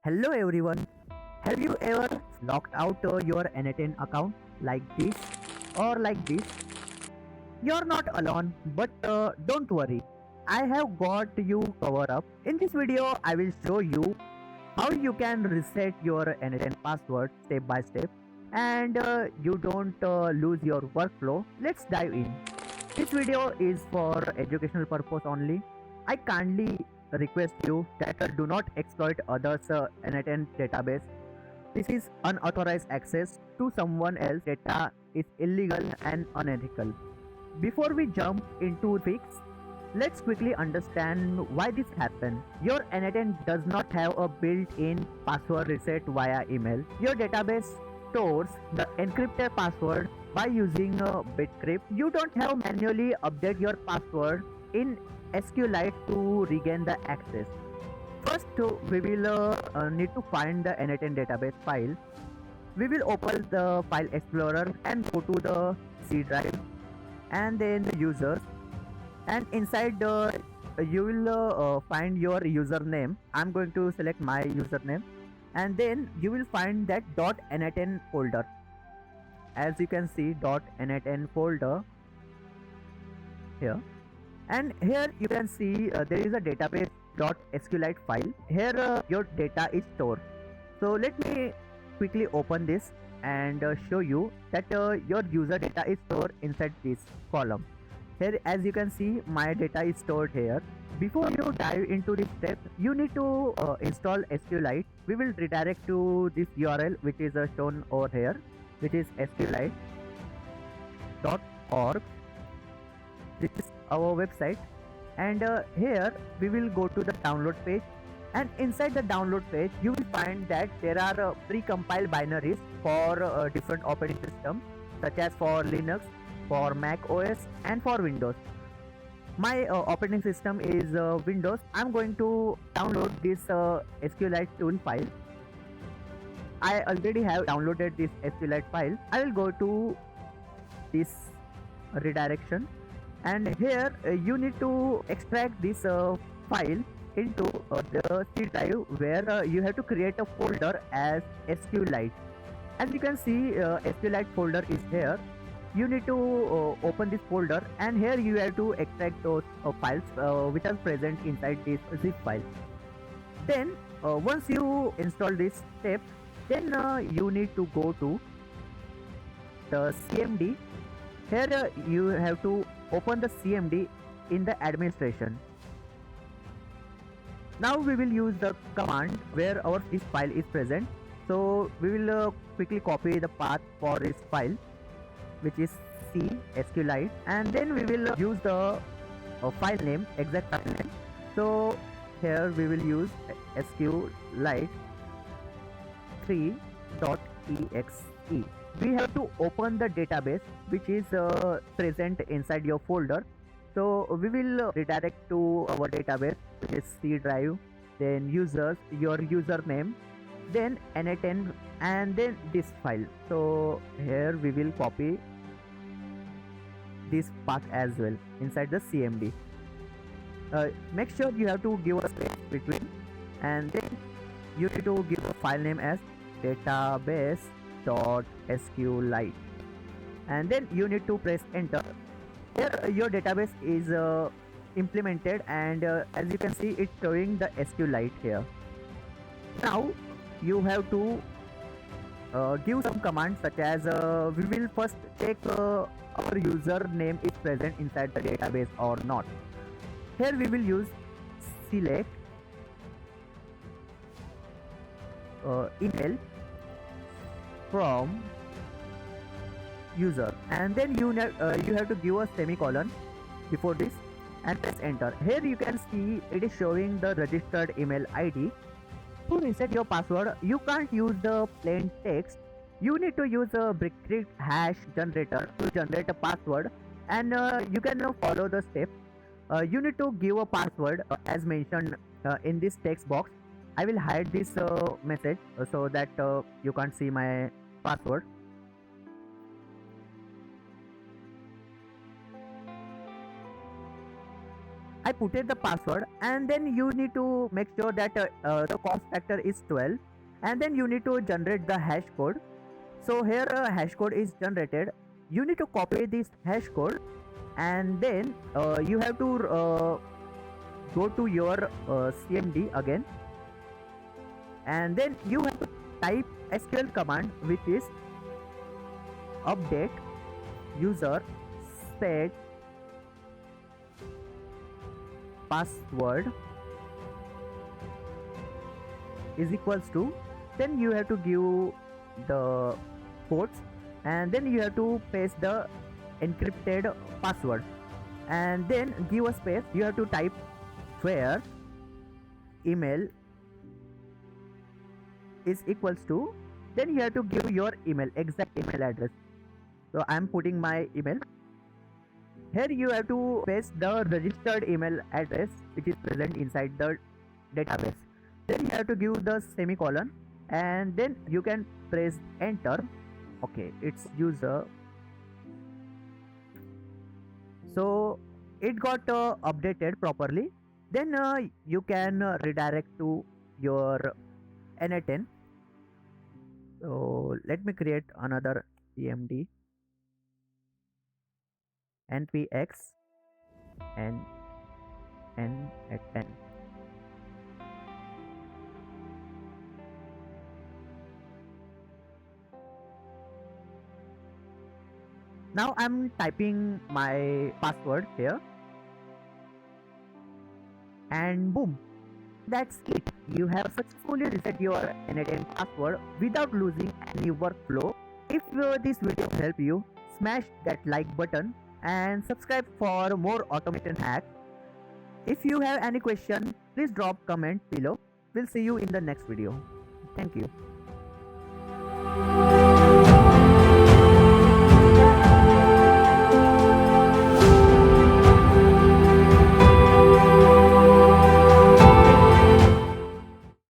Hello everyone. Have you ever logged out your n8n account like this or like this? You're not alone, but don't worry. I have got you covered up. In this video, I will show you how you can reset your n8n password step by step and you don't lose your workflow. Let's dive in. This video is for educational purpose only. I kindly request you that do not exploit others' n8n database. This is unauthorized access to someone else's data is illegal and unethical. Before we jump into fix, let's quickly understand why this happened. Your n8n does not have a built-in password reset via email. Your database stores the encrypted password by using Bcrypt. You don't have manually update your password in SQLite to regain the access. First, we will need to find the n8n database file. We will open the file explorer and go to the C drive and then the users, and inside you will find your username. I'm going to select my username, and then you will find that .n8n folder. As you can see, .n8n folder here, and here you can see there is a database.sqlite file. Here your data is stored. So let me quickly open this and show you that your user data is stored inside this column. Here, as you can see, my data is stored here. Before you dive into this step, you need to install SQLite. We will redirect to this URL which is shown over here, which is sqlite.org. This is our website, and here we will go to the download page, and inside the download page you will find that there are pre-compiled binaries for different operating systems, such as for Linux, for Mac OS, and for Windows. My operating system is Windows. I'm going to download this SQLite tool file. I already have downloaded this SQLite file. I will go to this redirection, and here you need to extract this file into the C drive, where you have to create a folder as SQLite. As you can see, SQLite folder is here. You need to open this folder, and here you have to extract those files which are present inside this zip file. Then once you install this step, then you need to go to the CMD. Here you have to open the CMD in the administration. Now we will use the command where our this file is present. So we will quickly copy the path for this file, which is C SQLite, and then we will use the file name, exact file name. So here we will use SQLite 3.exe. We have to open the database which is present inside your folder. So we will redirect to our database, which is C drive, then users, your username, then n8n, and then this file. So here we will copy this path as well inside the CMD. Make sure you have to give a space between, and then you need to give a file name as database.sqlite, and then you need to press enter. Here your database is implemented, and as you can see, it's showing the SQLite here. Now you have to give some commands, such as we will first check our username is present inside the database or not. Here we will use select email from user, and then you have to give a semicolon before this and press enter. Here you can see it is showing the registered email ID. To reset your password, you can't use the plain text. You need to use a Bcrypt hash generator to generate a password, and you can follow the steps. You need to give a password as mentioned in this text box. I will hide this message so that you can't see my password. I put in the password, and then you need to make sure that the cost factor is 12, and then you need to generate the hash code. So here hash code is generated. You need to copy this hash code, and then you have to go to your CMD again, and then you have to type SQL command, which is update user set password is equals to, then you have to give the quotes, and then you have to paste the encrypted password, and then give a space. You have to type where email is equals to, then you have to give your exact email address. So I am putting my email. Here you have to paste the registered email address which is present inside the database. Then you have to give the semicolon, and then you can press enter. Okay, it's user. So it got updated properly. Then you can redirect to your n8n. So let me create another CMD npx and n8n. Now I'm typing my password here, and boom, that's it. You have successfully reset your n8n password without losing any workflow. If this video helped you, smash that like button and subscribe for more automation hacks. If you have any question, please drop comment below. We'll see you in the next video. Thank you.